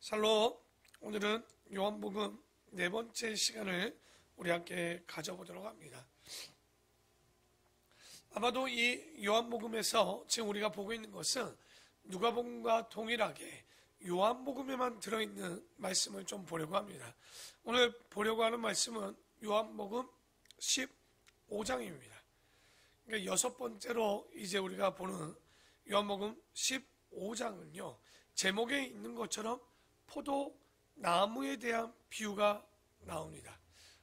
샬롬. 오늘은 요한복음 네 번째 시간을 우리 함께 가져보도록 합니다. 아마도 이 요한복음에서 지금 우리가 보고 있는 것은 누가복음과 동일하게 요한복음에만 들어있는 말씀을 좀 보려고 합니다. 오늘 보려고 하는 말씀은 요한복음 15장입니다. 그러니까 여섯 번째로 이제 우리가 보는 요한복음 15장은요, 제목에 있는 것처럼 포도나무에 대한 비유가 나옵니다.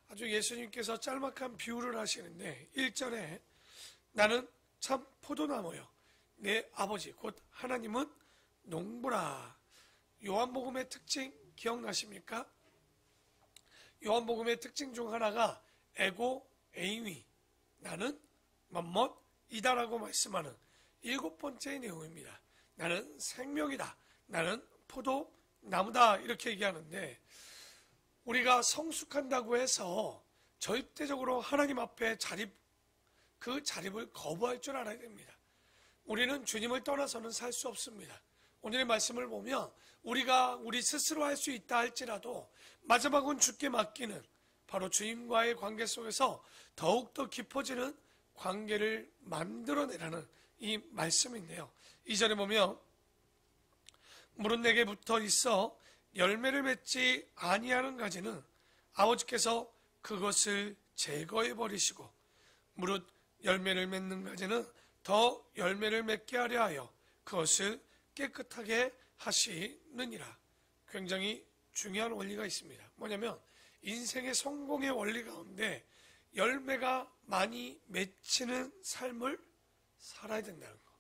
아주 예수님께서 짤막한 비유를 하시는데 1절에 나는 참 포도나무요 내 아버지 곧 하나님은 농부라. 요한복음의 특징 기억나십니까? 요한복음의 특징 중 하나가 에고 에이미, 나는 뭇이다라고 말씀하는 일곱 번째 내용입니다. 나는 생명이다, 나는 포도나무다, 이렇게 얘기하는데, 우리가 성숙한다고 해서 절대적으로 하나님 앞에 그 자립을 거부할 줄 알아야 됩니다. 우리는 주님을 떠나서는 살 수 없습니다. 오늘의 말씀을 보면 우리가 우리 스스로 할 수 있다 할지라도 마지막은 주께 맡기는, 바로 주님과의 관계 속에서 더욱더 깊어지는 관계를 만들어내라는 이 말씀인데요, 2절에 보면 무릇 내게 붙어 있어 열매를 맺지 아니하는 가지는 아버지께서 그것을 제거해 버리시고 무릇 열매를 맺는 가지는 더 열매를 맺게 하려 하여 그것을 깨끗하게 하시느니라. 굉장히 중요한 원리가 있습니다. 뭐냐면 인생의 성공의 원리 가운데 열매가 많이 맺히는 삶을 살아야 된다는 거.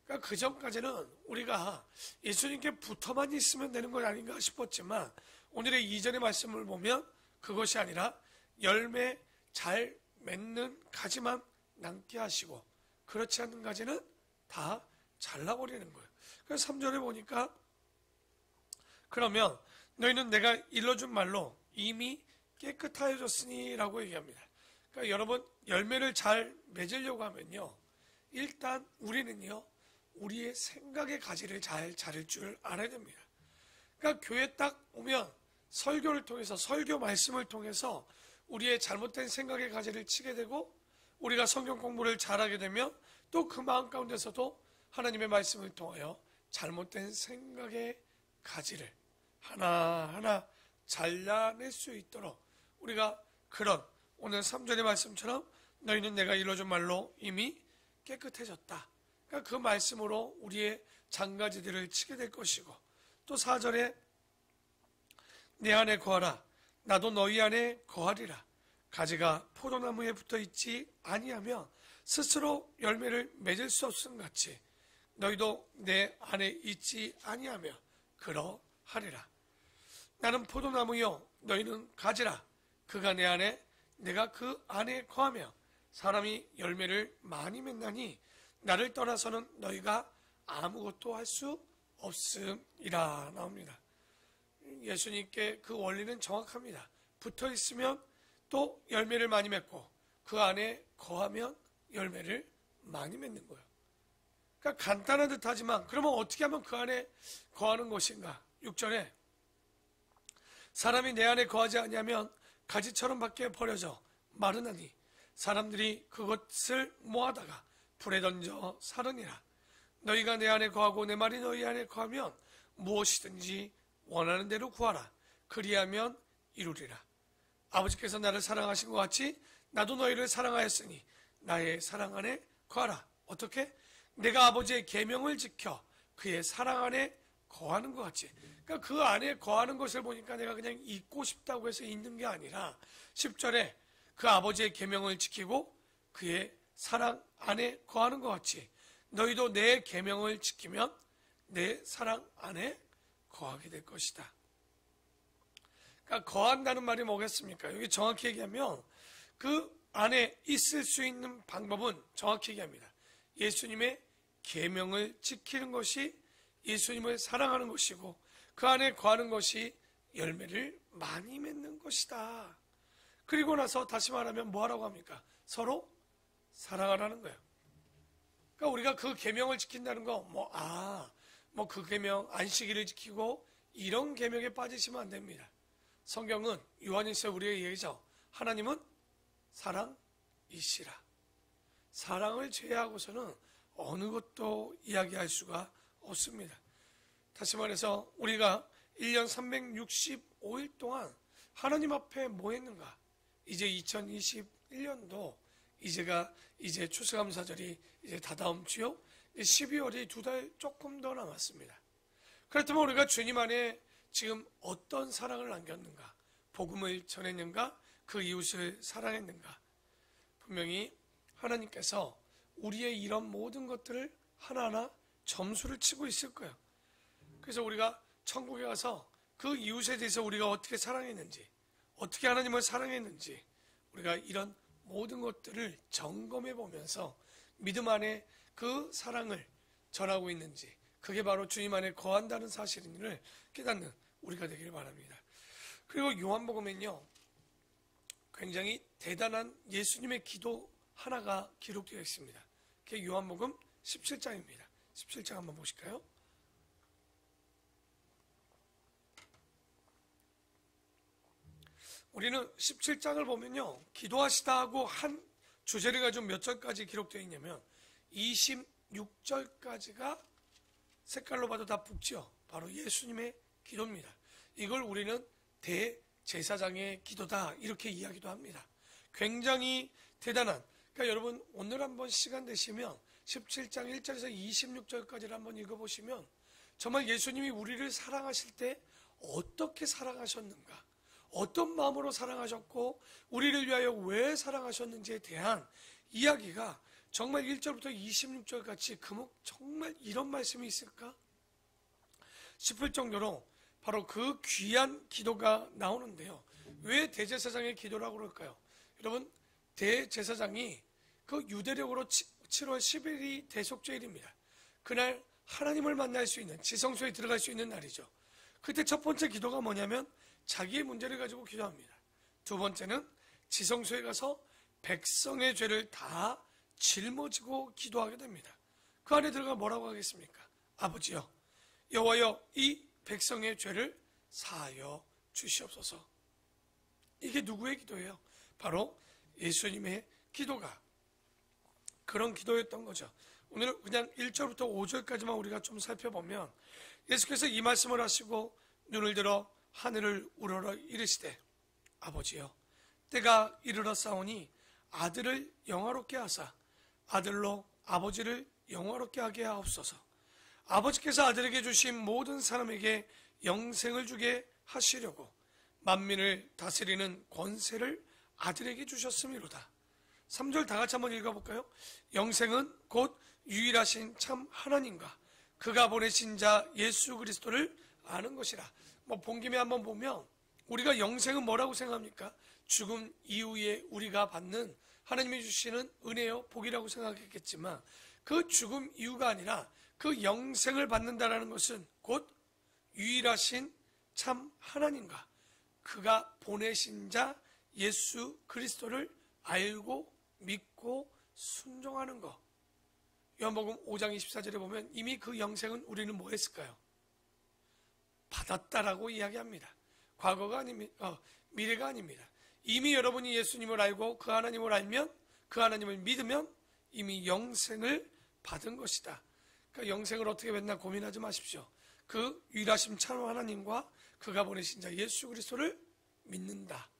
그러니까 그 전까지는 우리가 예수님께 붙어만 있으면 되는 것 아닌가 싶었지만, 오늘의 2절의 말씀을 보면 그것이 아니라 열매 잘 맺는 가지만 남게 하시고 그렇지 않는 가지는 다 잘라버리는 거예요. 그래서 3절에 보니까 그러면 너희는 내가 일러준 말로 이미 깨끗하여졌으니 라고 얘기합니다. 그러니까 여러분, 열매를 잘 맺으려고 하면요, 일단 우리는요, 우리의 생각의 가지를 잘 자를 줄 알아야 됩니다. 그러니까 교회 딱 오면 설교를 통해서, 설교 말씀을 통해서 우리의 잘못된 생각의 가지를 치게 되고, 우리가 성경 공부를 잘하게 되면 또 그 마음 가운데서도 하나님의 말씀을 통하여 잘못된 생각의 가지를 하나하나 잘라낼 수 있도록 우리가 그런 오늘 3절의 말씀처럼 너희는 내가 일러준 말로 이미 깨끗해졌다, 그러니까 그 말씀으로 우리의 장가지들을 치게 될 것이고, 또 4절에 내 안에 거하라 나도 너희 안에 거하리라. 가지가 포도나무에 붙어있지 아니하며 스스로 열매를 맺을 수 없음 같이 너희도 내 안에 있지 아니하며 그러하리라. 나는 포도나무요 너희는 가지라. 그가 내 안에 내가 그 안에 거하며 사람이 열매를 많이 맺나니 나를 떠나서는 너희가 아무것도 할 수 없음이라 나옵니다. 예수님께 그 원리는 정확합니다. 붙어 있으면 또 열매를 많이 맺고 그 안에 거하면 열매를 많이 맺는 거예요. 그러니까 간단한 듯 하지만 그러면 어떻게 하면 그 안에 거하는 것인가? 6절에 사람이 내 안에 거하지 아니하면 가지처럼 밖에 버려져 마르나니 사람들이 그것을 모아다가 불에 던져 사르니라. 너희가 내 안에 거하고 내 말이 너희 안에 거하면 무엇이든지 원하는 대로 구하라. 그리하면 이루리라. 아버지께서 나를 사랑하신 것 같이 나도 너희를 사랑하였으니 나의 사랑 안에 거하라. 어떻게? 내가 아버지의 계명을 지켜 그의 사랑 안에 거하는 것 같이. 그러니까 그 안에 거하는 것을 보니까 내가 그냥 있고 싶다고 해서 있는 게 아니라 10절에 그 아버지의 계명을 지키고 그의 사랑 안에 거하는 것 같이 너희도 내 계명을 지키면 내 사랑 안에 거하게 될 것이다. 그러니까 거한다는 말이 뭐겠습니까? 여기 정확히 얘기하면 그 안에 있을 수 있는 방법은 정확히 얘기합니다. 예수님의 계명을 지키는 것이 예수님을 사랑하는 것이고 그 안에 거하는 것이 열매를 많이 맺는 것이다. 그리고 나서 다시 말하면 뭐하라고 합니까? 서로 사랑하라는 거예요. 그러니까 우리가 그 계명을 지킨다는 거, 그 계명 안식일을 지키고 이런 계명에 빠지시면 안 됩니다. 성경은 요한일서 우리에게 얘기하죠. 하나님은 사랑이시라. 사랑을 제외하고서는 어느 것도 이야기할 수가 없습니다. 다시 말해서 우리가 1년 365일 동안 하나님 앞에 뭐 했는가? 이제 2021년도 이제 추수감사절이 이제 다다음 주요. 12월이 2달 조금 더 남았습니다. 그렇다면 우리가 주님 안에 지금 어떤 사랑을 남겼는가? 복음을 전했는가? 그 이웃을 사랑했는가? 분명히 하나님께서 우리의 이런 모든 것들을 하나하나 점수를 치고 있을 거예요. 그래서 우리가 천국에 가서 그 이웃에 대해서 우리가 어떻게 사랑했는지, 어떻게 하나님을 사랑했는지, 우리가 이런 모든 것들을 점검해 보면서 믿음 안에 그 사랑을 전하고 있는지, 그게 바로 주님 안에 거한다는 사실을 깨닫는 우리가 되기를 바랍니다. 그리고 요한복음에는요, 굉장히 대단한 예수님의 기도 하나가 기록되어 있습니다. 그게 요한복음 17장입니다. 17장 한번 보실까요? 우리는 17장을 보면요, 기도하시다 하고 한 주제를 가지고 몇 절까지 기록되어 있냐면 26절까지가 색깔로 봐도 다 북지요. 바로 예수님의 기도입니다. 이걸 우리는 대제사장의 기도다 이렇게 이야기도 합니다. 굉장히 대단한, 그러니까 여러분 오늘 한번 시간 되시면 17장 1절에서 26절까지를 한번 읽어보시면 정말 예수님이 우리를 사랑하실 때 어떻게 사랑하셨는가, 어떤 마음으로 사랑하셨고 우리를 위하여 왜 사랑하셨는지에 대한 이야기가 정말 1절부터 26절 같이 정말 이런 말씀이 있을까 싶을 정도로 바로 그 귀한 기도가 나오는데요. 왜 대제사장의 기도라고 그럴까요? 여러분, 대제사장이 그 유대력으로 7월 10일이 대속죄일입니다. 그날 하나님을 만날 수 있는, 지성소에 들어갈 수 있는 날이죠. 그때 첫 번째 기도가 뭐냐면 자기의 문제를 가지고 기도합니다. 두 번째는 지성소에 가서 백성의 죄를 다 짊어지고 기도하게 됩니다. 그 안에 들어가 뭐라고 하겠습니까? 아버지여, 여호와여, 이 백성의 죄를 사하여 주시옵소서. 이게 누구의 기도예요? 바로 예수님의 기도가 그런 기도였던 거죠. 오늘 그냥 1절부터 5절까지만 우리가 좀 살펴보면 예수께서 이 말씀을 하시고 눈을 들어 하늘을 우러러 이르시되 아버지여, 때가 이르렀사오니 아들을 영화롭게 하사 아들로 아버지를 영화롭게 하게 하옵소서. 아버지께서 아들에게 주신 모든 사람에게 영생을 주게 하시려고 만민을 다스리는 권세를 아들에게 주셨음이로다. 3절 다 같이 한번 읽어볼까요? 영생은 곧 유일하신 참 하나님과 그가 보내신 자 예수 그리스도를 아는 것이라. 본 김에 한번 보면 우리가 영생은 뭐라고 생각합니까? 죽음 이후에 우리가 받는 하나님이 주시는 은혜요 복이라고 생각했겠지만 그 죽음 이후가 아니라 그 영생을 받는다라는 것은 곧 유일하신 참 하나님과 그가 보내신 자 예수 그리스도를 알고 믿고 순종하는 것. 요한복음 5장 24절에 보면 이미 그 영생은 우리는 뭐 했을까요? 받았다라고 이야기합니다. 과거가 아닙니다. 미래가 아닙니다. 이미 여러분이 예수님을 알고 그 하나님을 알면, 그 하나님을 믿으면 이미 영생을 받은 것이다. 그러니까 영생을 어떻게 맨날 고민하지 마십시오. 그 유일하신 참 하나님과 그가 보내신 자 예수 그리스도를 믿는다.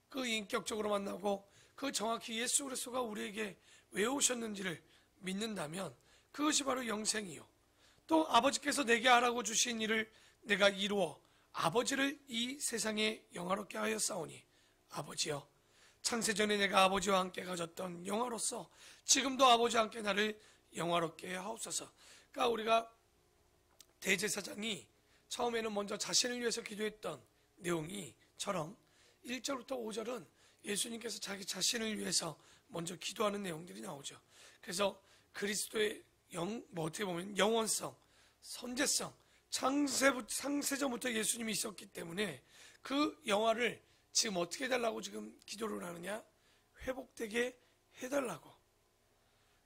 그 인격적으로 만나고 그 정확히 예수 그리스도가 우리에게 왜 오셨는지를 믿는다면 그것이 바로 영생이요. 또 아버지께서 내게 하라고 주신 일을 내가 이루어 아버지를 이 세상에 영화롭게 하였사오니 아버지여, 창세전에 내가 아버지와 함께 가졌던 영화로서 지금도 아버지와 함께 나를 영화롭게 하옵소서. 그러니까 우리가 대제사장이 처음에는 먼저 자신을 위해서 기도했던 내용이처럼 1절부터 5절은 예수님께서 자기 자신을 위해서 먼저 기도하는 내용들이 나오죠. 그래서 그리스도의 어떻게 보면 영원성, 선제성, 창세전부터 예수님이 있었기 때문에 그 영화를 지금 어떻게 해달라고 지금 기도를 하느냐? 회복되게 해달라고.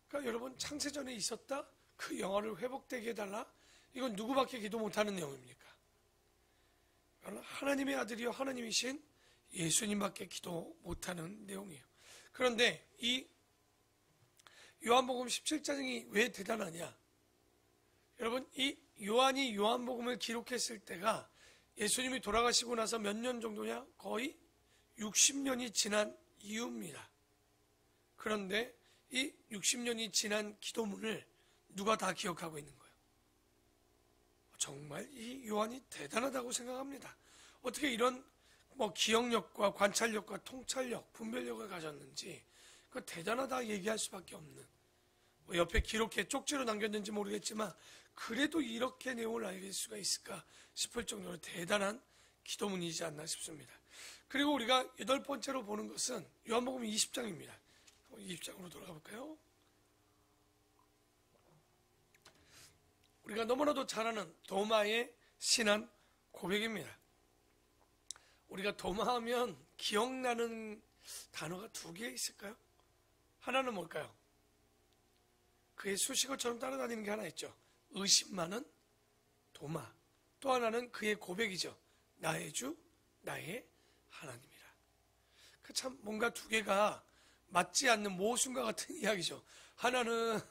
그러니까 여러분, 창세전에 있었다? 그 영화를 회복되게 해달라? 이건 누구밖에 기도 못하는 내용입니까? 하나님의 아들이요 하나님이신 예수님밖에 기도 못하는 내용이에요. 그런데 이 요한복음 17장이 왜 대단하냐? 여러분, 이 요한이 요한복음을 기록했을 때가 예수님이 돌아가시고 나서 몇 년 정도냐? 거의 60년이 지난 이후입니다. 그런데 이 60년이 지난 기도문을 누가 다 기억하고 있는 거예요? 정말 이 요한이 대단하다고 생각합니다. 어떻게 이런 기억력과 관찰력과 통찰력, 분별력을 가졌는지 그 대단하다 얘기할 수밖에 없는, 옆에 기록해 쪽지로 남겼는지 모르겠지만 그래도 이렇게 내용을 알릴 수가 있을까 싶을 정도로 대단한 기도문이지 않나 싶습니다. 그리고 우리가 8번째로 보는 것은 요한복음 20장입니다. 20장으로 돌아가 볼까요? 우리가 너무나도 잘 아는 도마의 신앙 고백입니다. 우리가 도마하면 기억나는 단어가 2개 있을까요? 하나는 뭘까요? 그의 수식어처럼 따라다니는 게 하나 있죠. 의심 많은 도마. 또 하나는 그의 고백이죠. 나의 주, 나의 하나님이라. 그 참 뭔가 2개가 맞지 않는 모순과 같은 이야기죠. 하나는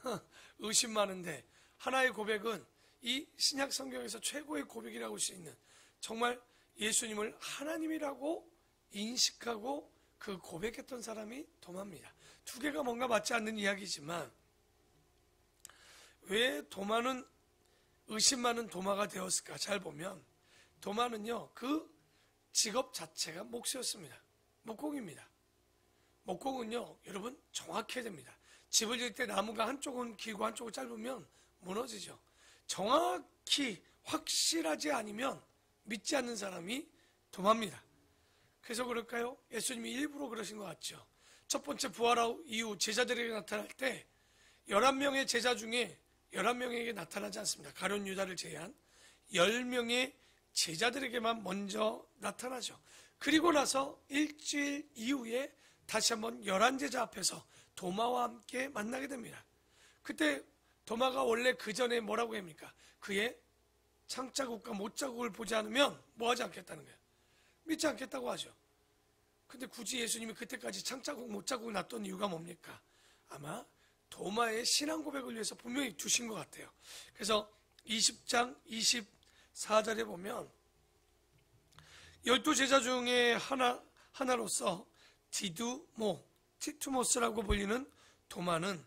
의심 많은데 하나의 고백은 이 신약 성경에서 최고의 고백이라고 할 수 있는, 정말 예수님을 하나님이라고 인식하고 그 고백했던 사람이 도마입니다. 2개가 뭔가 맞지 않는 이야기지만 왜 도마는 의심 많은 도마가 되었을까? 잘 보면 도마는요, 그 직업 자체가 목수였습니다. 목공입니다. 목공은요, 여러분 정확해야 됩니다. 집을 지을 때 나무가 한쪽은 길고 한쪽은 짧으면 무너지죠. 정확히 확실하지 않으면 믿지 않는 사람이 도마입니다. 그래서 그럴까요? 예수님이 일부러 그러신 것 같죠. 첫 번째 부활 이후 제자들에게 나타날 때 11명의 제자 중에 11명에게 나타나지 않습니다. 가룟 유다를 제외한 10명의 제자들에게만 먼저 나타나죠. 그리고 나서 일주일 이후에 다시 한번 11제자 앞에서 도마와 함께 만나게 됩니다. 그때 도마가 원래 그 전에 뭐라고 합니까? 그의 창자국과 못자국을 보지 않으면 뭐하지 않겠다는 거예요. 믿지 않겠다고 하죠. 근데 굳이 예수님이 그때까지 창자국 못자국을 놨던 이유가 뭡니까? 아마 도마의 신앙 고백을 위해서 분명히 두신 것 같아요. 그래서 20장 24절에 보면 12제자 중에 하나로서 티투모스라고 불리는 도마는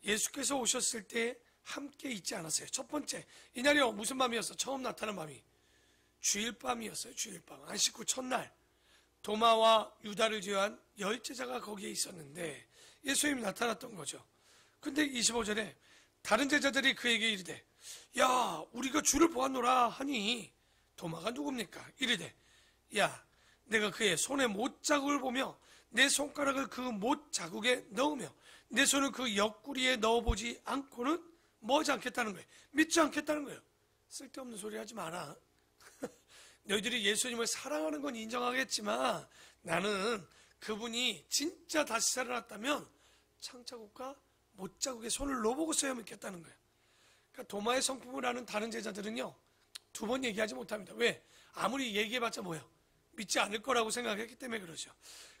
예수께서 오셨을 때 함께 있지 않았어요. 첫 번째, 이날이 무슨 밤이었어? 처음 나타난 밤이 주일밤이었어요. 주일밤, 안식 후 첫날 도마와 유다를 제외한 10제자가 거기에 있었는데 예수님이 나타났던 거죠. 근데 25절에 다른 제자들이 그에게 이르되, 야, 우리가 주를 보았노라 하니 도마가 누굽니까? 이르되, 야, 내가 그의 손에 못자국을 보며 내 손가락을 그 못자국에 넣으며 내 손을 그 옆구리에 넣어보지 않고는 뭐하지 않겠다는 거예요. 믿지 않겠다는 거예요. 쓸데없는 소리 하지 마라. 너희들이 예수님을 사랑하는 건 인정하겠지만 나는 그분이 진짜 다시 살아났다면 창자국과 못자국에 손을 넣어보고서야 믿겠다는 거예요. 그러니까 도마의 성품을 아는 다른 제자들은요, 2번 얘기하지 못합니다. 왜? 아무리 얘기해봤자 뭐예요? 믿지 않을 거라고 생각했기 때문에 그러죠.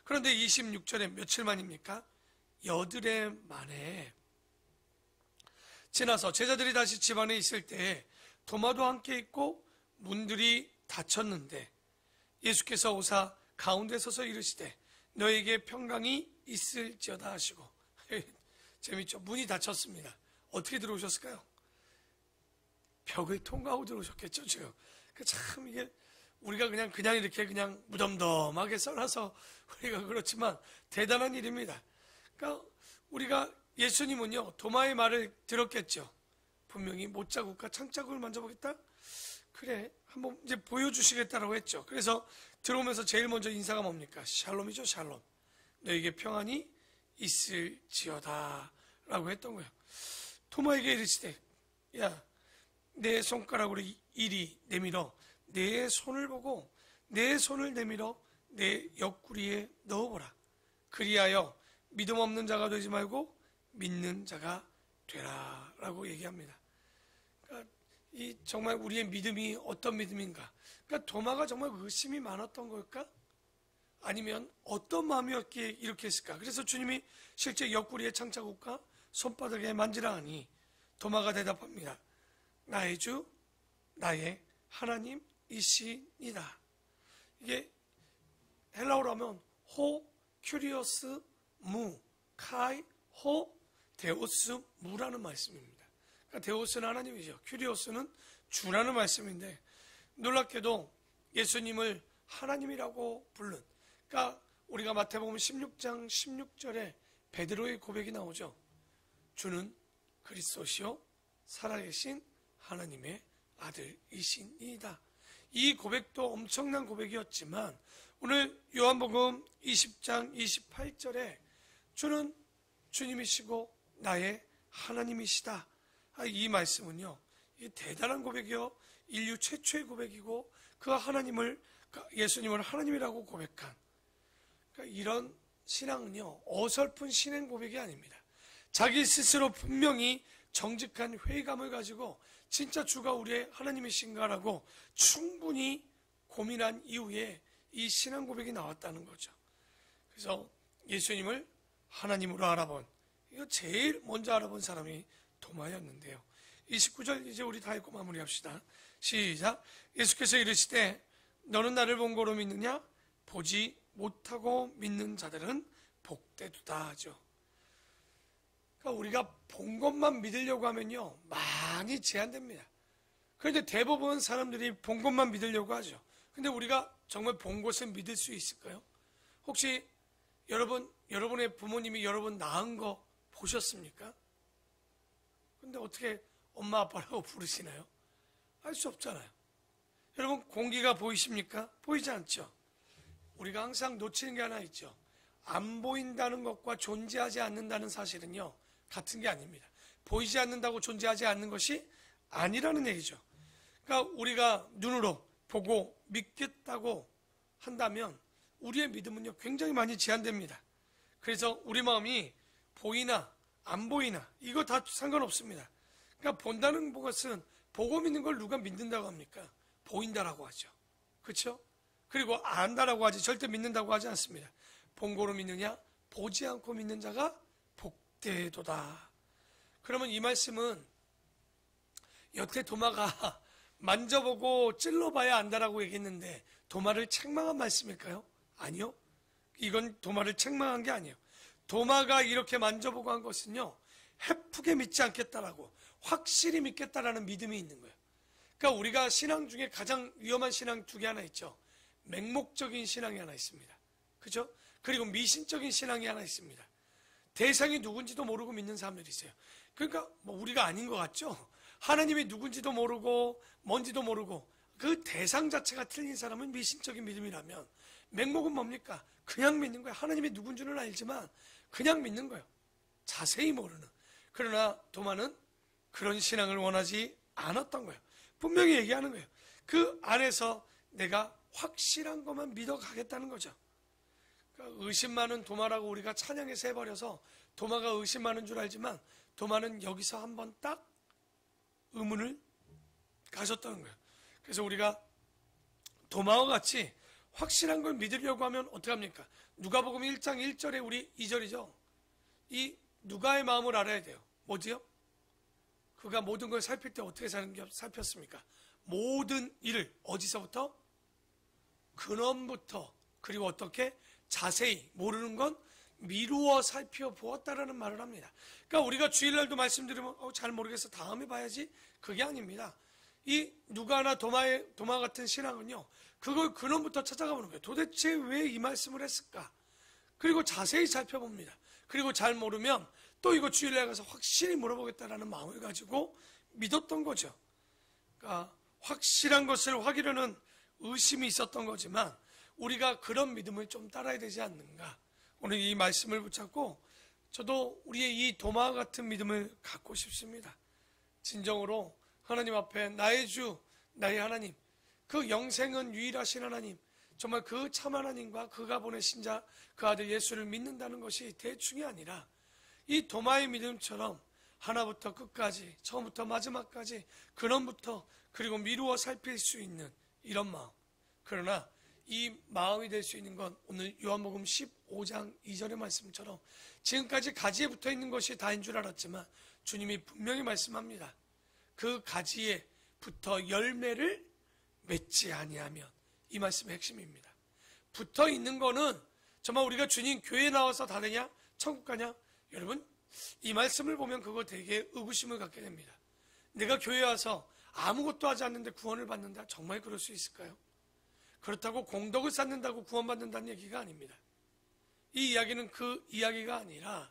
그런데 26절에 며칠 만입니까? 8해 만에 지나서 제자들이 다시 집 안에 있을 때 도마도 함께 있고 문들이 닫혔는데 예수께서 오사 가운데 서서 이르시되 너에게 평강이 있을지어다 하시고 재밌죠? 문이 닫혔습니다. 어떻게 들어오셨을까요? 벽을 통과하고 들어오셨겠죠, 지금. 참 이게 우리가 그냥 이렇게 그냥 무덤덤하게 써놔서 우리가 그렇지만 대단한 일입니다. 그러니까 우리가 예수님은요, 도마의 말을 들었겠죠. 분명히 못자국과 창자국을 만져보겠다? 그래, 한번 이제 보여주시겠다라고 했죠. 그래서 들어오면서 제일 먼저 인사가 뭡니까? 샬롬이죠, 샬롬. 너에게 평안이 있을지어다 라고 했던 거예요. 도마에게 이르시되, 야, 내 손가락으로 이리 내밀어 내 손을 보고 내 손을 내밀어 내 옆구리에 넣어보라. 그리하여 믿음 없는 자가 되지 말고 믿는 자가 되라 라고 얘기합니다. 그러니까 이 정말 우리의 믿음이 어떤 믿음인가? 그러니까 도마가 정말 의심이 많았던 걸까? 아니면 어떤 마음이었기에 이렇게 했을까? 그래서 주님이 실제 옆구리에 장자국과 손바닥에 만지라 하니 도마가 대답합니다. 나의 주, 나의 하나님이시니다. 이게 헬라어로 하면 호 큐리오스 무 카이 호 데오스 무라는 말씀입니다. 그러니까 데오스는 하나님이죠. 큐리오스는 주라는 말씀인데 놀랍게도 예수님을 하나님이라고 부른, 그러니까 우리가 마태복음 16장 16절에 베드로의 고백이 나오죠. 주는 그리스도시요 살아계신 하나님의 아들이시니이다. 이 고백도 엄청난 고백이었지만 오늘 요한복음 20장 28절에 주는 주님이시고 나의 하나님이시다. 이 말씀은요, 이 대단한 고백이요, 인류 최초의 고백이고 그 하나님을, 예수님을 하나님이라고 고백한, 그러니까 이런 신앙은요 어설픈 신앙 고백이 아닙니다. 자기 스스로 분명히 정직한 회의감을 가지고 진짜 주가 우리의 하나님이신가라고 충분히 고민한 이후에 이 신앙 고백이 나왔다는 거죠. 그래서 예수님을 하나님으로 알아본, 이거 제일 먼저 알아본 사람이 도마였는데요. 29절 이제 우리 다 읽고 마무리합시다. 시작. 예수께서 이르시되 너는 나를 본 거로 믿느냐? 보지 못하고 믿는 자들은 복되도다 하죠. 그러니까 우리가 본 것만 믿으려고 하면요 많이 제한됩니다. 그런데 대부분 사람들이 본 것만 믿으려고 하죠. 근데 우리가 정말 본 것을 믿을 수 있을까요? 혹시 여러분의 부모님이 여러분 낳은 거 보셨습니까? 근데 어떻게 엄마 아빠라고 부르시나요? 알 수 없잖아요. 여러분 공기가 보이십니까? 보이지 않죠. 우리가 항상 놓치는 게 하나 있죠. 안 보인다는 것과 존재하지 않는다는 사실은요 같은 게 아닙니다. 보이지 않는다고 존재하지 않는 것이 아니라는 얘기죠. 그러니까 우리가 눈으로 보고 믿겠다고 한다면 우리의 믿음은요 굉장히 많이 제한됩니다. 그래서 우리 마음이 보이나 안 보이나 이거 다 상관없습니다. 그러니까 본다는 것은 보고 믿는 걸 누가 믿는다고 합니까? 보인다라고 하죠. 그렇죠? 그리고 안다라고 하지 절대 믿는다고 하지 않습니다. 본 거로 믿느냐? 보지 않고 믿는 자가 복되도다. 그러면 이 말씀은 여태 도마가 만져보고 찔러봐야 안다라고 얘기했는데 도마를 책망한 말씀일까요? 아니요. 이건 도마를 책망한 게 아니에요. 도마가 이렇게 만져보고 한 것은요 헤프게 믿지 않겠다라고 확실히 믿겠다라는 믿음이 있는 거예요. 그러니까 우리가 신앙 중에 가장 위험한 신앙 두 개 하나 있죠. 맹목적인 신앙이 하나 있습니다. 그죠? 그리고 미신적인 신앙이 하나 있습니다. 대상이 누군지도 모르고 믿는 사람들이 있어요. 그러니까 뭐 우리가 아닌 것 같죠? 하나님이 누군지도 모르고 뭔지도 모르고 그 대상 자체가 틀린 사람은 미신적인 믿음이라면 맹목은 뭡니까? 그냥 믿는 거예요. 하나님이 누군지는 알지만 그냥 믿는 거예요. 자세히 모르는. 그러나 도마는 그런 신앙을 원하지 않았던 거예요. 분명히 얘기하는 거예요. 그 안에서 내가 확실한 것만 믿어가겠다는 거죠. 그러니까 의심 많은 도마라고 우리가 찬양에서 해버려서 도마가 의심 많은 줄 알지만 도마는 여기서 한번 딱 의문을 가졌다는 거예요. 그래서 우리가 도마와 같이 확실한 걸 믿으려고 하면 어떻게 합니까? 누가복음 1장 1절에 우리 2절이죠. 이 누가의 마음을 알아야 돼요. 뭐지요? 그가 모든 걸 살필 때 어떻게 살폈습니까? 모든 일을 어디서부터? 근원부터 그리고 어떻게 자세히 모르는 건 미루어 살펴보았다라는 말을 합니다. 그러니까 우리가 주일날도 말씀드리면 잘 모르겠어 다음에 봐야지 그게 아닙니다. 이 누가나 도마 같은 신앙은요 그걸 근원부터 찾아가 보는 거예요. 도대체 왜 이 말씀을 했을까? 그리고 자세히 살펴봅니다. 그리고 잘 모르면 또 이거 주일날 가서 확실히 물어보겠다라는 마음을 가지고 믿었던 거죠. 그러니까 확실한 것을 확인하는 의심이 있었던 거지만 우리가 그런 믿음을 좀 따라야 되지 않는가. 오늘 이 말씀을 붙잡고 저도 우리의 이 도마 같은 믿음을 갖고 싶습니다. 진정으로 하나님 앞에 나의 주, 나의 하나님, 그 영생은 유일하신 하나님, 정말 그 참 하나님과 그가 보내신 자, 그 아들 예수를 믿는다는 것이 대충이 아니라 이 도마의 믿음처럼 하나부터 끝까지, 처음부터 마지막까지, 근원부터 그리고 미루어 살필 수 있는 이런 마음. 그러나 이 마음이 될 수 있는 건 오늘 요한복음 15장 2절의 말씀처럼 지금까지 가지에 붙어 있는 것이 다인 줄 알았지만 주님이 분명히 말씀합니다. 그 가지에 붙어 열매를 맺지 아니하면, 이 말씀의 핵심입니다. 붙어 있는 거는 정말 우리가 주님 교회에 나와서 다 되냐? 천국 가냐? 여러분, 이 말씀을 보면 그거 되게 의구심을 갖게 됩니다. 내가 교회에 와서 아무것도 하지 않는데 구원을 받는다? 정말 그럴 수 있을까요? 그렇다고 공덕을 쌓는다고 구원받는다는 얘기가 아닙니다. 이 이야기는 그 이야기가 아니라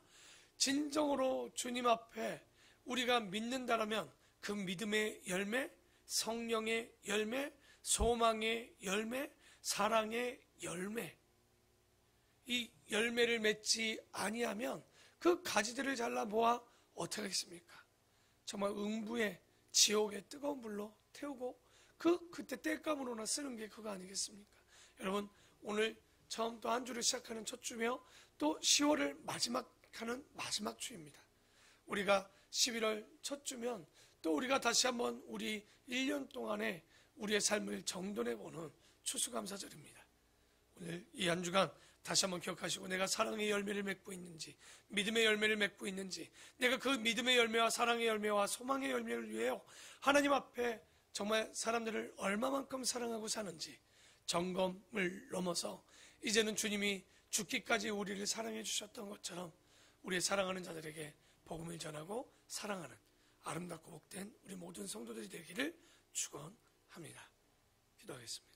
진정으로 주님 앞에 우리가 믿는다라면 그 믿음의 열매, 성령의 열매, 소망의 열매, 사랑의 열매, 이 열매를 맺지 아니하면 그 가지들을 잘라 모아 어떻게 하겠습니까? 정말 응부의 지옥의 뜨거운 불로 태우고 그때 땔감으로나 쓰는 게 그거 아니겠습니까? 여러분, 오늘 처음 또 한 주를 시작하는 첫 주며 또 10월을 마지막하는 마지막 주입니다. 우리가 11월 첫 주면 또 우리가 다시 한번 우리 1년 동안의 우리의 삶을 정돈해보는 추수감사절입니다. 오늘 이 한 주간 다시 한번 기억하시고 내가 사랑의 열매를 맺고 있는지, 믿음의 열매를 맺고 있는지, 내가 그 믿음의 열매와 사랑의 열매와 소망의 열매를 위하여 하나님 앞에 정말 사람들을 얼마만큼 사랑하고 사는지 점검을 넘어서 이제는 주님이 죽기까지 우리를 사랑해 주셨던 것처럼 우리의 사랑하는 자들에게 복음을 전하고 사랑하는 아름답고 복된 우리 모든 성도들이 되기를 축원합니다. 기도하겠습니다.